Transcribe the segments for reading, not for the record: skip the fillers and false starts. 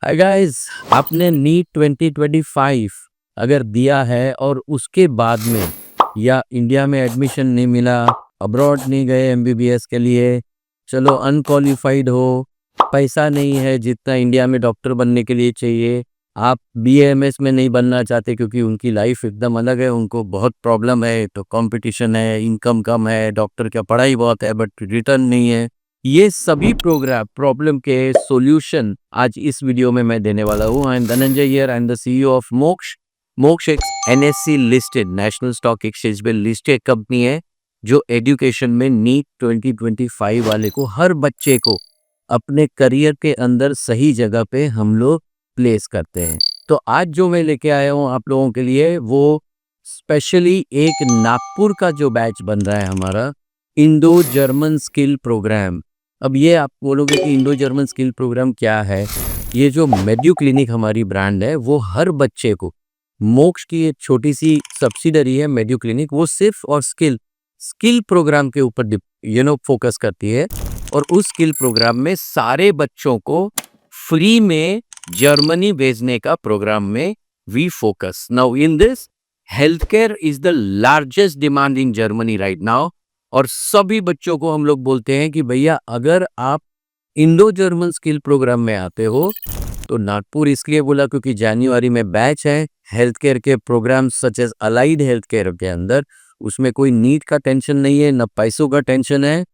Hi guys, आपने NEET 2025 अगर दिया है और उसके बाद में या इंडिया में एडमिशन नहीं मिला, अब्रॉड नहीं गए एमबीबीएस के लिए, चलो अनक्वालिफाइड हो, पैसा नहीं है जितना इंडिया में डॉक्टर बनने के लिए चाहिए, आप बीएमएस में नहीं बनना चाहते क्योंकि उनकी लाइफ एकदम अलग है, उनको बहुत प्रॉब्लम है, तो कंपटीशन है, इनकम कम है, डॉक्टर का पढ़ाई बहुत है बट रिटर्न नहीं है। ये सभी प्रोग्राम प्रॉब्लम के सॉल्यूशन आज इस वीडियो में मैं देने वाला हूँ। I am Dhananjay here, I am the CEO of मोक्ष। मोक्ष एक NSC listed national stock exchange पे लिस्टेड कंपनी है जो एजुकेशन में नीट 2025 वाले को, हर बच्चे को अपने करियर के अंदर सही जगह पे हम लोग प्लेस करते हैं। तो आज जो मैं लेके आया हूँ आप लोगों के लिए, वो स्पेशली एक नागपुर का जो बैच बन रहा है हमारा, इंडो जर्मन स्किल प्रोग्राम। अब ये आप बोलोगे कि इंडो जर्मन स्किल प्रोग्राम क्या है? ये जो मेड्यू क्लिनिक हमारी ब्रांड है, वो हर बच्चे को, मोक्ष की एक छोटी सी सब्सिडरी है मेड्यू क्लिनिक, वो सिर्फ और स्किल प्रोग्राम के ऊपर फोकस करती है। और उस स्किल प्रोग्राम में सारे बच्चों को फ्री में जर्मनी भेजने का प्रोग्राम में we focus. Now in this, health care is the largest demand in Germany right now. और सभी बच्चों को हम लोग बोलते हैं कि भैया अगर आप इंडो जर्मन स्किल प्रोग्राम में आते हो तो, नागपुर इसलिए बोला क्योंकि जनवरी में बैच है हेल्थ केयर के program such as allied health care के अंदर, उसमें कोई नीट का टेंशन नहीं है, न पैसों का टेंशन है,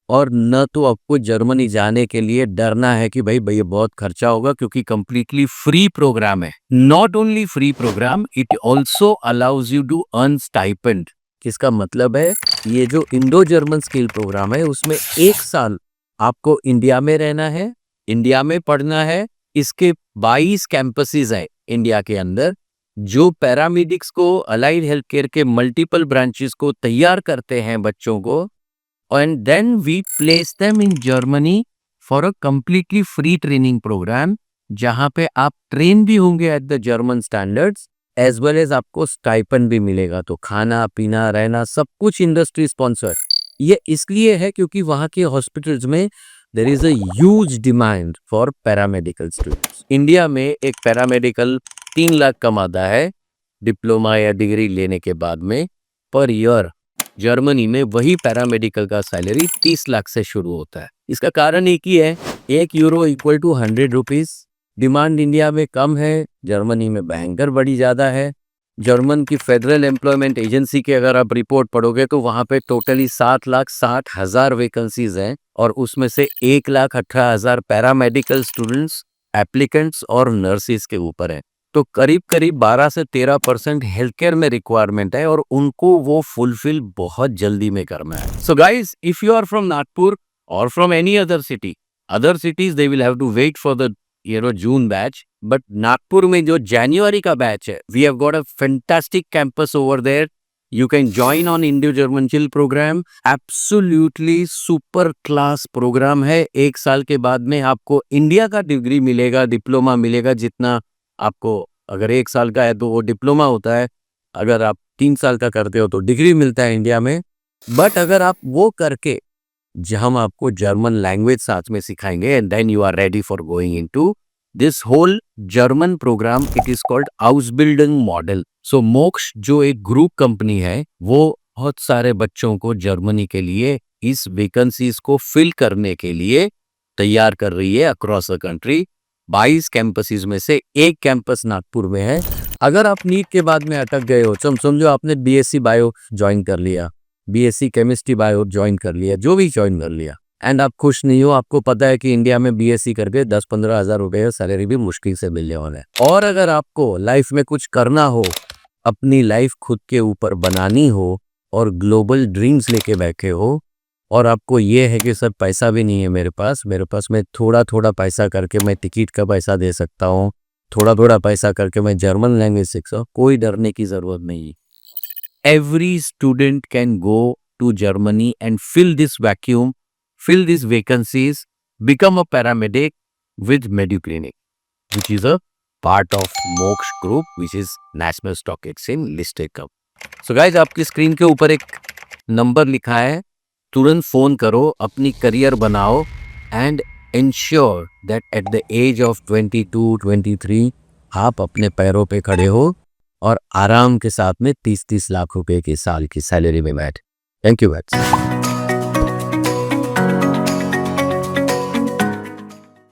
और न तो आपको जर्मनी जाने के लिए डरना है कि भाई भैया बहुत खर्चा होगा, क्योंकि कंप्लीटली फ्री प्रोग्राम है। Not only free program, it also allows you to earn stipend. किसका मतलब है, ये जो इंडो जर्मन स्किल प्रोग्राम है उसमें 1 साल आपको इंडिया में रहना है, इंडिया में पढ़ना है। इसके 22 कैंपसेस है इंडिया के अंदर, जो पैरामेडिक्स को, अलाइड हेल्थ केयर के मल्टीपल ब्रांचेस को तैयार करते हैं बच्चों को। And then we place them in Germany for a completely free training program, जहां पे आप ट्रेन भी होंगे at the German standards, as well as आपको स्टाइपेंड भी मिलेगा। तो खाना पीना रहना सब कुछ इंडस्ट्री स्पॉन्सर्ड। ये इसलिए है क्योंकि वहाँ के हॉस्पिटल्स में there is a huge demand for paramedical students. India में एक पैरामेडिकल 3 लाख कमाता है डिप्लोमा या डिग्री लेने के बाद में पर ईयर। जर्मनी में वही पैरामेडिकल का सैलरी 30 लाख से शुरू होता है। इसका कारण एक ही है, 1 euro equal to 100 rupees. Demand India में कम है, जर्मनी में भयंकर बड़ी ज़्यादा है। जर्मन की फेडरल एम्प्लॉयमेंट एजेंसी के अगर आप रिपोर्ट पढ़ोगे तो वहाँ पे टोटली 7,60,000 वैकेंसीज हैं, और उसमें से 1,18,000 पैरामेडिकल स्टूडेंट्स, एप्लीकेंट्स और नर्सिस के ऊपर है। तो करीब करीब 12 से 13% हेल्थ केयर में रिक्वायरमेंट है, और उनको वो फुलफिल बहुत जल्दी में करना है। So guys, if you are from Nagpur और from any other cities they will have to wait for the June batch. But Nagpur में जो जनवरी का बैच है, we have got a fantastic campus over there. You can join on Indo German chill program. Absolutely super class program है। 1 साल के बाद में आपको इंडिया का डिग्री मिलेगा, डिप्लोमा मिलेगा। जितना आपको, अगर 1 साल का है तो वो डिप्लोमा होता है, अगर आप 3 साल का करते हो तो डिग्री मिलता है इंडिया में। बट अगर आप वो करके, हम आपको जर्मन लैंग्वेज साथ में सिखाएंगे, and then you are ready for going into this whole German program. It is called आउसबिल्डिंग मॉडल। सो मोक्ष जो एक ग्रुप कंपनी है, वो बहुत सारे बच्चों को जर्मनी के लिए इस वैकेंसीज को फिल करने के लिए तैयार कर रही है अक्रॉस द कंट्री। 22 कैंपसेस में से एक कैंपस नागपुर में है। अगर आप नीट के बाद में अटक गए हो, समझो आपने बीएससी बायो ज्वाइन कर लिया, बीएससी केमिस्ट्री बायो ज्वाइन कर लिया, जो भी ज्वाइन कर लिया, एंड आप खुश नहीं हो, आपको पता है कि इंडिया में बीएससी करके 10-15 हज़ार रुपये सैलरी भी मुश्किल से मिलने वाला है। और अगर आपको लाइफ में कुछ करना हो, अपनी लाइफ खुद के ऊपर बनानी हो, और ग्लोबल ड्रीम्स लेके बैठे हो, और आपको ये है कि सर पैसा भी नहीं है मेरे पास मैं थोड़ा थोड़ा पैसा करके मैं टिकट का पैसा दे सकता हूँ, थोड़ा थोड़ा पैसा करके मैं जर्मन लैंग्वेज सीख सकता हूँ, कोई डरने की ज़रूरत नहीं। Every student can go to Germany and fill this vacuum, fill these vacancies, become a paramedic with MediClinic, which is a part of Moksha Group, which is National Stock Exchange listed company. So guys, आपकी screen के ऊपर एक number लिखा है, तुरंत phone करो, अपनी career बनाओ, and ensure that at the age of 22-23 आप अपने पैरों पे खड़े हो और आराम के साथ में 30-30 लाख रुपए की साल की सैलरी में बैठे। Thank you.